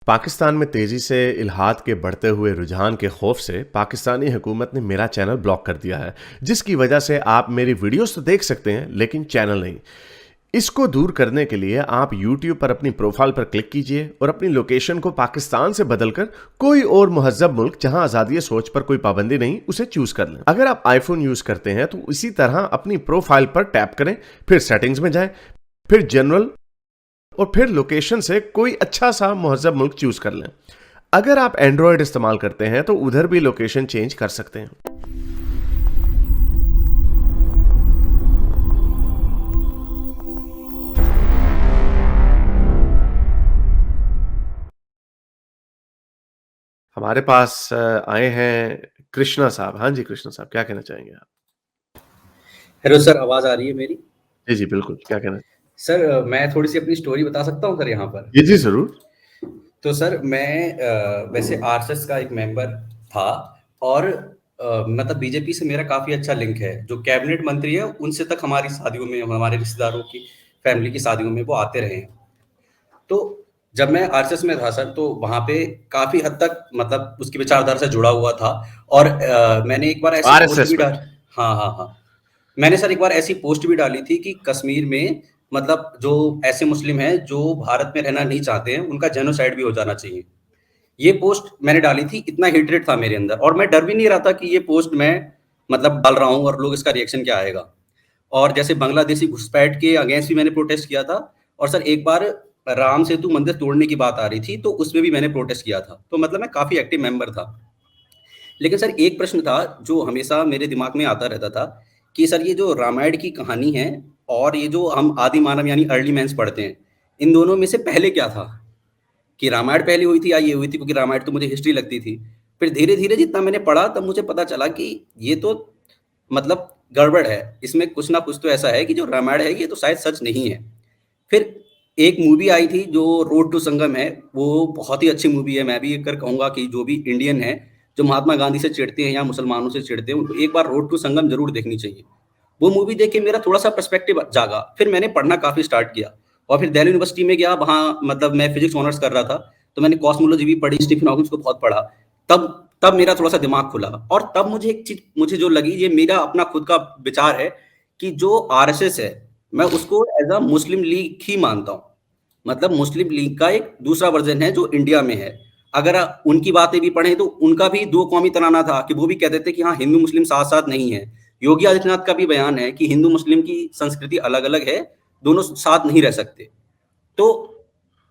पाकिस्तान में तेजी से इल्हाद के बढ़ते हुए रुझान के खौफ से पाकिस्तानी हुकूमत ने मेरा चैनल ब्लॉक कर दिया है, जिसकी वजह से आप मेरी वीडियोस तो देख सकते हैं लेकिन चैनल नहीं। इसको दूर करने के लिए आप YouTube पर अपनी प्रोफाइल पर क्लिक कीजिए और अपनी लोकेशन को पाकिस्तान से बदलकर कोई और मुहज्जब मुल्क जहां आज़ादी सोच पर कोई पाबंदी नहीं उसे चूज कर लें। अगर आप आईफोन यूज करते हैं तो इसी तरह अपनी प्रोफाइल पर टैप करें, फिर सेटिंग्स में जाएं, फिर जनरल और फिर लोकेशन से कोई अच्छा सा मुहज्जब मुल्क चूज कर लें। अगर आप एंड्रॉयड इस्तेमाल करते हैं तो उधर भी लोकेशन चेंज कर सकते हैं। हमारे पास आए हैं कृष्णा साहब। हाँ जी कृष्णा साहब, क्या कहना चाहेंगे आप? हेलो सर, आवाज़ आ रही है मेरी? जी जी बिल्कुल, क्या कहना? सर, मैं थोड़ी-सी अपनी स्टोरी बता सकता हूँ सर यहाँ पर? जी जी जरूर। तो सर मैं वैसे आरएसएस का एक मेंबर था और मतलब बीजेपी से मेरा काफ़ी अच्छा लिंक है। जो कैबिनेट मंत्री है उनसे तक हमारी शादियों में, हमारे रिश्तेदारों की फैमिली की शादियों में वो आते रहे हैं। तो जब मैं आरएसएस में था सर, तो वहाँ पे काफ़ी हद तक मतलब उसकी विचारधारा से जुड़ा हुआ था और मैंने एक बार ऐसी पोस्ट आरएसएस भी में? डाल हाँ, हाँ, हाँ। मैंने सर एक बार ऐसी पोस्ट भी डाली थी कि कश्मीर में मतलब जो ऐसे मुस्लिम हैं जो भारत में रहना नहीं चाहते हैं, उनका जेनोसाइड भी हो जाना चाहिए। ये पोस्ट मैंने डाली थी, इतना हेट्रेड था मेरे अंदर और मैं डर भी नहीं रहा था कि ये पोस्ट मैं मतलब डाल रहा हूँ और लोग इसका रिएक्शन क्या आएगा। और जैसे बांग्लादेशी घुसपैठ के अगेंस्ट भी मैंने प्रोटेस्ट किया था और सर एक बार राम सेतु मंदिर तोड़ने की बात आ रही थी, तो उसमें भी मैंने प्रोटेस्ट किया था। तो मतलब मैं काफ़ी एक्टिव मेंबर था। लेकिन सर एक प्रश्न था जो हमेशा मेरे दिमाग में आता रहता था कि सर ये जो रामायण की कहानी है और ये जो हम आदि मानव यानी अर्ली मैन्स पढ़ते हैं, इन दोनों में से पहले क्या था? कि रामायण पहले हुई थी या ये हुई थी? क्योंकि रामायण तो मुझे हिस्ट्री लगती थी। फिर धीरे-धीरे जितना मैंने पढ़ा तब मुझे पता चला कि ये तो मतलब गड़बड़ है। इसमें कुछ ना कुछ तो ऐसा है कि जो रामायण है ये तो शायद सच नहीं है। फिर एक मूवी आई थी जो रोड टू संगम है, वो बहुत ही अच्छी मूवी है। मैं भी ये कर कहूँगा कि जो भी इंडियन हैं, जो महात्मा गांधी से चिढ़ते हैं या मुसलमानों से चिढ़ते हैं, उनको एक बार रोड टू संगम ज़रूर देखनी चाहिए। वो मूवी देख के मेरा थोड़ा-सा पर्सपेक्टिव जागा। फिर मैंने पढ़ना काफ़ी स्टार्ट किया और फिर दिल्ली यूनिवर्सिटी में गया, वहाँ मतलब मैं फिज़िक्स ऑनर्स कर रहा था, तो मैंने कॉस्मोलॉजी भी पढ़ी, स्टीफन हॉकिंस को बहुत पढ़ा। तब तब मेरा थोड़ा-सा दिमाग खुला और तब मुझे एक चीज़ मुझे जो लगी, ये मेरा अपना खुद का विचार है कि जो आरएसएस है, मैं उसको एज़ अ मुस्लिम लीग ही मानता हूँ। मतलब मुस्लिम लीग का एक दूसरा वर्ज़न है जो इंडिया में है। अगर उनकी बातें भी पढ़ें तो उनका भी दो कौमी तराना था कि वो भी कहते थे कि हाँ, हिंदू-मुस्लिम साथ-साथ नहीं है। योगी आदित्यनाथ का भी बयान है कि हिंदू-मुस्लिम की संस्कृति अलग-अलग है, दोनों साथ नहीं रह सकते। तो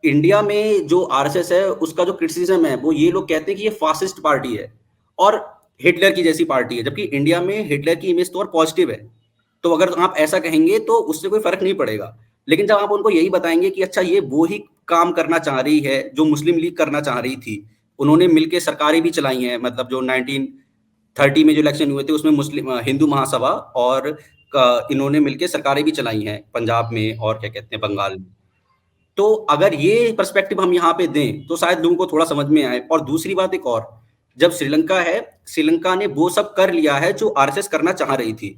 इंडिया में जो आरएसएस है, उसका जो क्रिटिसिज़्म है, वो ये लोग कहते हैं कि ये फ़ासिस्ट पार्टी है और हिटलर की जैसी पार्टी है, जबकि इंडिया में हिटलर की इमेज तो और पॉज़िटिव है। तो अगर आप ऐसा कहेंगे तो उससे कोई फ़र्क नहीं पड़ेगा। लेकिन जब आप उनको यही बताएँगे कि अच्छा ये वो ही काम करना चाह रही है, जो मुस्लिम लीग करना चाह रही थी। उन्होंने मिलके सरकारें भी चलाई हैं, मतलब जो 1930 में जो इलेक्शन हुए थे उसमें हिंदू महासभा और इन्होंने मिलके सरकारें भी चलाई हैं पंजाब में और क्या कहते हैं बंगाल में। तो अगर ये पर्सपेक्टिव हम यहाँ पे दें, तो शायद लोगों को थोड़ा समझ में आए। और दूसरी बात एक और, जब श्रीलंका है, श्रीलंका ने वो सब कर लिया है जो आरएसएस करना चाह रही थी।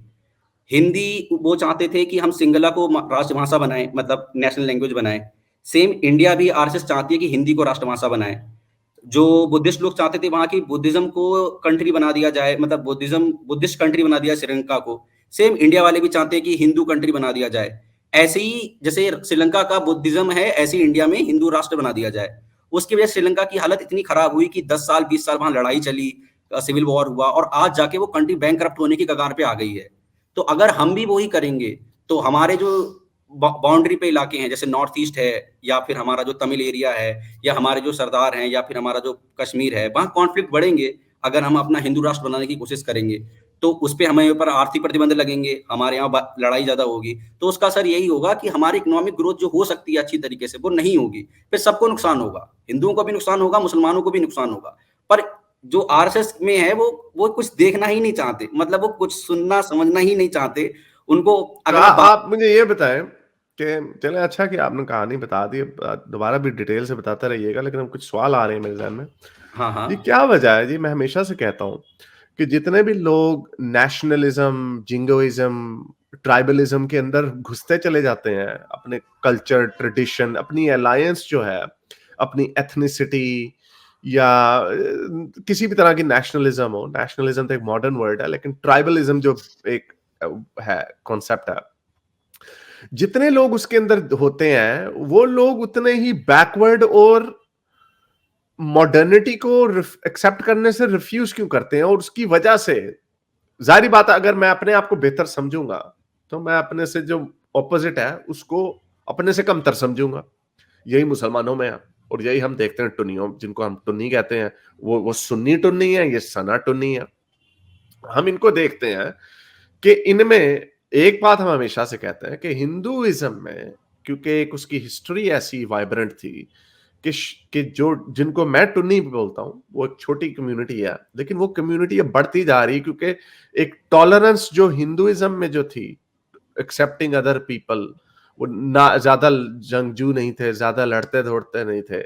हिंदी वो चाहते थे कि हम सिंगला को राष्ट्रभाषा बनाएँ, मतलब नेशनल लैंग्वेज बनाएँ। सेम इंडिया भी आरएसएस चाहती है कि हिंदी को राष्ट्रभाषा बनाएँ। जो बुद्धिस्ट लोग चाहते थे वहाँ की बुद्धिज़्म को कंट्री बना दिया जाए, मतलब बुद्धिस्ट कंट्री बना दिया श्रीलंका को। सेम इंडिया वाले भी चाहते हैं कि हिंदू कंट्री बना दिया जाए। ऐसे ही जैसे श्रीलंका का बुद्धिज़्म है, ऐसे ही इंडिया में हिंदू राष्ट्र बना दिया जाए। उसकी वजह से श्रीलंका की हालत इतनी खराब हुई कि 10 साल, 20 साल वहाँ लड़ाई चली, सिविल वॉर हुआ और आज जाके वो कंट्री बैंकरप्ट होने की कगार पे आ गई है। तो अगर हम भी वही करेंगे, तो हमारे जो बाउंड्री पे इलाके हैं, जैसे नॉर्थ ईस्ट है या फिर हमारा जो तमिल एरिया है या हमारे जो सरदार हैं या फिर हमारा जो कश्मीर है, वहाँ कॉन्फ्लिक्ट बढ़ेंगे। अगर हम अपना हिंदू राष्ट्र बनाने की कोशिश करेंगे, तो उसपे हमें ऊपर आर्थिक प्रतिबंध लगेंगे, हमारे यहाँ लड़ाई ज़्यादा होगी। तो उसका असर यही होगा कि हमारी इकोनॉमिक ग्रोथ जो हो सकती है अच्छी तरीके से, वो नहीं होगी। फिर सबको नुकसान होगा, हिंदुओं को भी नुकसान होगा, मुसलमानों को भी नुकसान होगा। पर जो आरएसएस में है, वो कुछ देखना ही नहीं चाहते, मतलब वो कुछ सुनना समझना ही नहीं चाहते। उनको तो अगर मैं बात आप मुझे ये बताएं कि चलें, अच्छा कि आपने कहानी बता दी। दोबारा भी डिटेल से बताते रहिएगा, लेकिन अब कुछ सवाल आ रहे हैं मेरे ज़हन में। हाँ, ये हाँ। क्या वजह है जी? मैं हमेशा से कहता हूँ कि जितने भी लोग नेशनलिज्म, जिंगोइज्म, ट्राइबलिज्म के अंदर घुसते चले जाते हैं, अपने कल्चर, ट्रेडिशन, अपनी अलायंस जो है अपनी एथनिसिटी या किसी भी तरह की नेशनलिज्म हो। नेशनलिज्म तो एक मॉडर्न वर्ड है, लेकिन ट्राइबलिज्म जो एक है कॉन्सेप्ट है, जितने लोग उसके अंदर होते हैं वो लोग उतने ही बैकवर्ड और मॉडर्निटी को एक्सेप्ट करने से रिफ्यूज क्यों करते हैं। और उसकी वजह से जाहिर बात है, अगर मैं अपने आप को बेहतर समझूंगा तो मैं अपने से जो ऑपोजिट है उसको अपने से कमतर समझूंगा। यही मुसलमानों में है, और यही हम देखते हैं टुन्नियों, जिनको हम टुन्नी कहते हैं, वो सुन्नी टुन्नी है, ये सना टुन्नी है। हम इनको देखते हैं कि इनमें एक बात हम हमेशा से कहते हैं कि हिंदुइज्म में, क्योंकि एक उसकी हिस्ट्री ऐसी वाइब्रेंट थी कि जो जिनको मैं टुन्नी बोलता हूं वो एक छोटी कम्युनिटी है, लेकिन वो कम्युनिटी अब बढ़ती जा रही है, क्योंकि एक टॉलरेंस जो हिंदुइज्म में जो थी, एक्सेप्टिंग अदर पीपल, वो ना ज्यादा जंगजू नहीं थे, ज्यादा लड़ते दौड़ते नहीं थे,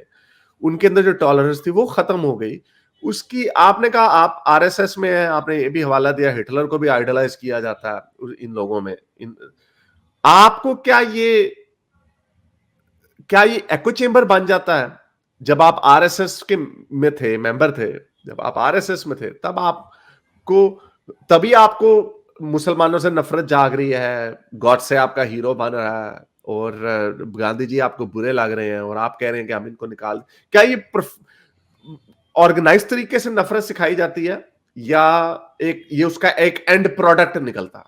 उनके अंदर जो टॉलरेंस थी वो खत्म हो गई। उसकी आपने कहा आप आरएसएस में है, आपने ये भी हवाला दिया हिटलर को भी आइडलाइज किया जाता है इन लोगों में। आपको क्या ये एको चेंबर बन जाता है? जब आप आरएसएस के में थे, मेंबर थे, जब आप आरएसएस में थे, तभी आपको मुसलमानों से नफरत जाग रही है, गॉड से आपका हीरो बन रहा है, और गांधी जी आपको बुरे लग रहे हैं, और आप कह रहे हैं कि हम इनको निकाल। क्या ये ऑर्गेनाइज तरीके से नफरत सिखाई जाती है, या ये उसका एक एंड प्रोडक्ट निकलता?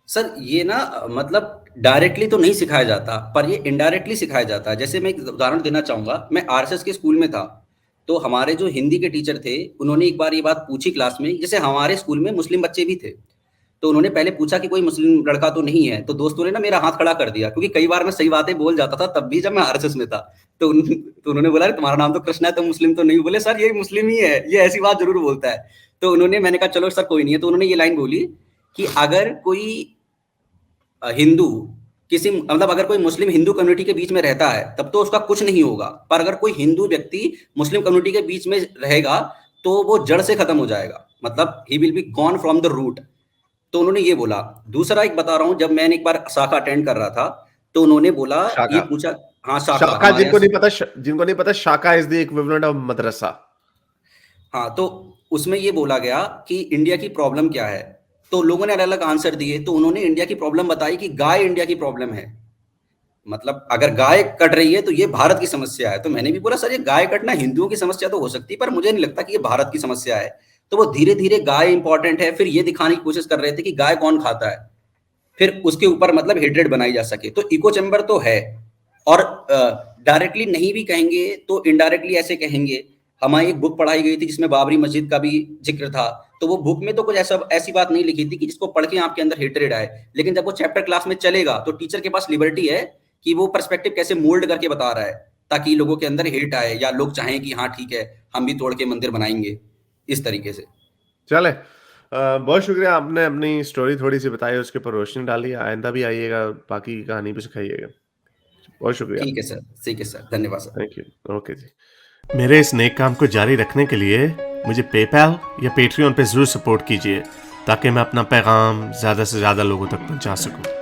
सर ये ना मतलब डायरेक्टली तो नहीं सिखाया जाता, पर ये इनडायरेक्टली सिखाया जाता है। जैसे मैं एक उदाहरण देना चाहूंगा, मैं आरएसएस के स्कूल में था, तो हमारे जो हिंदी के टीचर थे उन्होंने एक बार ये बात पूछी क्लास में। जैसे हमारे स्कूल में मुस्लिम बच्चे भी थे, तो उन्होंने पहले पूछा कि कोई मुस्लिम लड़का तो नहीं है, तो दोस्तों ने ना मेरा हाथ खड़ा कर दिया, क्योंकि कई बार मैं सही बातें बोल जाता था तब भी जब मैं आरएसएस में था। तो उन्होंने बोला तुम्हारा नाम तो कृष्णा है, तो मुस्लिम तो नहीं? बोले सर ये मुस्लिम ही है, ये ऐसी बात जरूर बोलता है। तो मैंने कहा चलो सर कोई नहीं है। तो उन्होंने ये लाइन बोली कि अगर कोई हिंदू मतलब अगर कोई मुस्लिम हिंदू कम्युनिटी के बीच में रहता है तब तो उसका कुछ नहीं होगा, पर अगर कोई हिंदू व्यक्ति मुस्लिम कम्युनिटी के बीच में रहेगा तो वो जड़ से खत्म हो जाएगा, मतलब he will be gone from the root. तो उन्होंने ये बोला। दूसरा एक बता रहा हूं, जब मैंने एक बार शाखा अटेंड कर रहा था तो उन्होंने बोला, ये शाखा पूछा। हाँ शाखा शाखा हमारे जिनको नहीं पता, शाखा इज द इक्विवेलेंट ऑफ मदरसा। हाँ, तो उसमें ये बोला गया कि इंडिया की प्रॉब्लम क्या है, तो लोगों ने अलग अलग आंसर दिए। तो उन्होंने इंडिया की प्रॉब्लम बताई कि गाय इंडिया की प्रॉब्लम है, मतलब अगर गाय कट रही है तो ये भारत की समस्या है। तो मैंने भी बोला सर ये गाय कटना हिंदुओं की समस्या तो हो सकती है, पर मुझे नहीं लगता कि ये भारत की समस्या है। तो वो धीरे धीरे गाय इंपॉर्टेंट है, फिर ये दिखाने की कोशिश कर रहे थे कि गाय कौन खाता है, फिर उसके ऊपर मतलब हेट्रेड बनाई जा सके। तो इको चैम्बर तो है, और डायरेक्टली नहीं भी कहेंगे तो इनडायरेक्टली ऐसे कहेंगे। हमारी एक बुक पढ़ाई गई थी जिसमें बाबरी मस्जिद का भी जिक्र था, तो वो बुक में तो कुछ ऐसी बात नहीं लिखी थी कि जिसको पढ़ के आपके अंदर हेट्रेड आए, लेकिन जब वो चैप्टर क्लास में चलेगा तो टीचर के पास लिबर्टी है कि वो पर्सपेक्टिव कैसे मोल्ड करके बता रहा है, ताकि लोगों के अंदर हेट आए या लोग चाहें कि हाँ ठीक है हम भी तोड़ के मंदिर बनाएंगे, इस तरीके से। चले, बहुत शुक्रिया, आपने अपनी स्टोरी थोड़ी सी बताई, उसके ऊपर रोशनी डाली। आइंदा भी आइएगा, बाकी की कहानी भी सिखाइएगा। बहुत शुक्रिया। ठीक है सर, धन्यवाद सर। Thank you. ओके जी। मेरे इस नेक काम को जारी रखने के लिए मुझे पेपैल या पेट्रियन पे जरूर सपोर्ट कीजिए, ताकि मैं अपना पैगाम ज़्यादा से ज़्यादा लोगों तक पहुंचा सकूं।